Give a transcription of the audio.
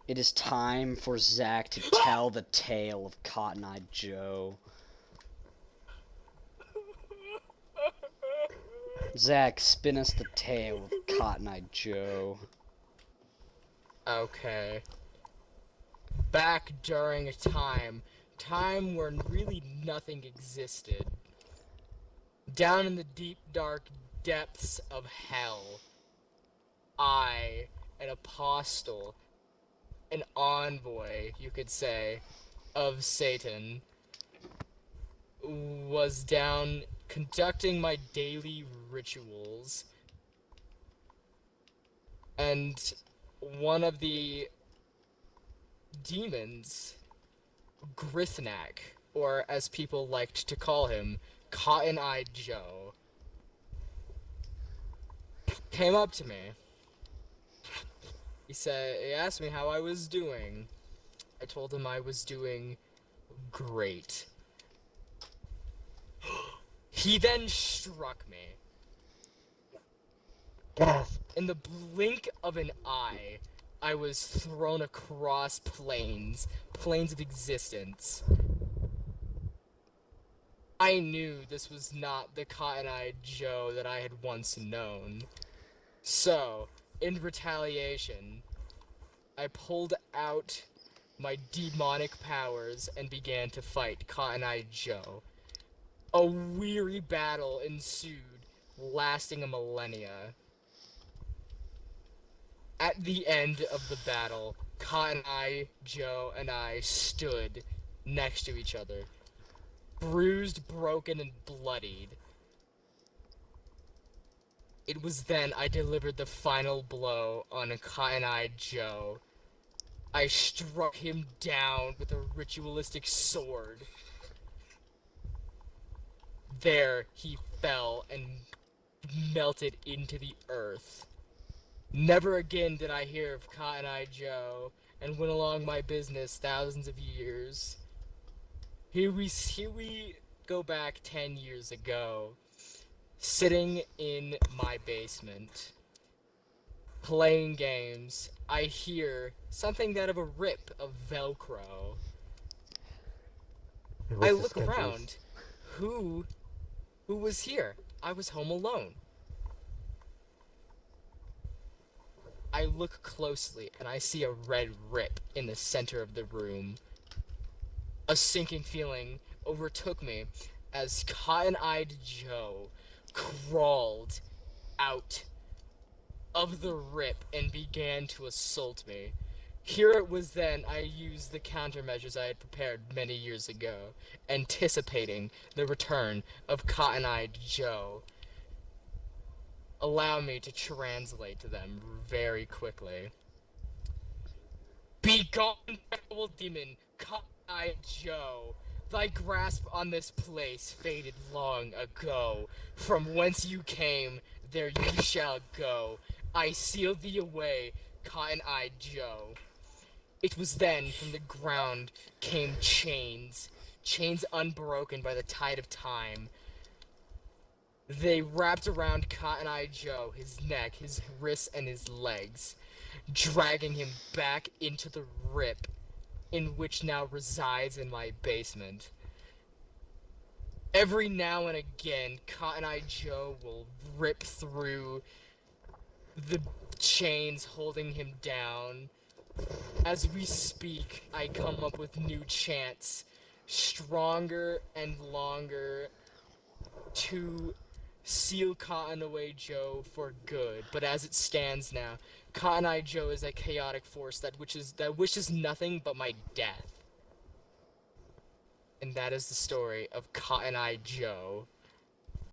It is time for Zach to tell the tale of Cotton-Eyed Joe. Zach, spin us the tale of Cotton-Eyed Joe. Okay. Back during a time where really nothing existed. Down in the deep, dark depths of hell, I, an apostle, an envoy, you could say, of Satan, was down conducting my daily rituals. And one of the demons, Grithnak, or as people liked to call him, Cotton-Eyed Joe, came up to me. He asked me how I was doing. I told him I was doing great. He then struck me. Gasp. In the blink of an eye, I was thrown across planes of existence. I knew this was not the Cotton-Eyed Joe that I had once known. So, in retaliation, I pulled out my demonic powers and began to fight Cotton-Eyed Joe. A weary battle ensued, lasting a millennia. At the end of the battle, Cotton-Eye Joe and I stood next to each other, bruised, broken, and bloodied. It was then I delivered the final blow on Cotton-Eyed Joe. I struck him down with a ritualistic sword. There he fell and melted into the earth. Never again did I hear of Cotton-Eyed Joe, and went along my business thousands of years. Here we go back 10 years ago, sitting in my basement, playing games. I hear something out of a rip of Velcro. I look around. Who was here? I was home alone. I look closely and I see a red rip in the center of the room. A sinking feeling overtook me as Cotton-Eyed Joe crawled out of the rip and began to assault me. Here it was then I used the countermeasures I had prepared many years ago, anticipating the return of Cotton-Eyed Joe. Allow me to translate to them very quickly. Be gone, foul demon, Cotton-Eyed Joe! Thy grasp on this place faded long ago. From whence you came, there you shall go. I sealed thee away, Cotton-Eyed Joe. It was then from the ground came chains unbroken by the tide of time. They wrapped around Cotton-Eyed Joe, his neck, his wrists, and his legs, dragging him back into the rip in which now resides in my basement. Every now and again, Cotton-Eyed Joe will rip through the chains holding him down. As we speak, I come up with new chants, stronger and longer, to seal Cotton-Eyed Joe for good. But as it stands now, Cotton-Eyed Joe is a chaotic force that wishes nothing but my death. And that is the story of Cotton-Eyed Joe.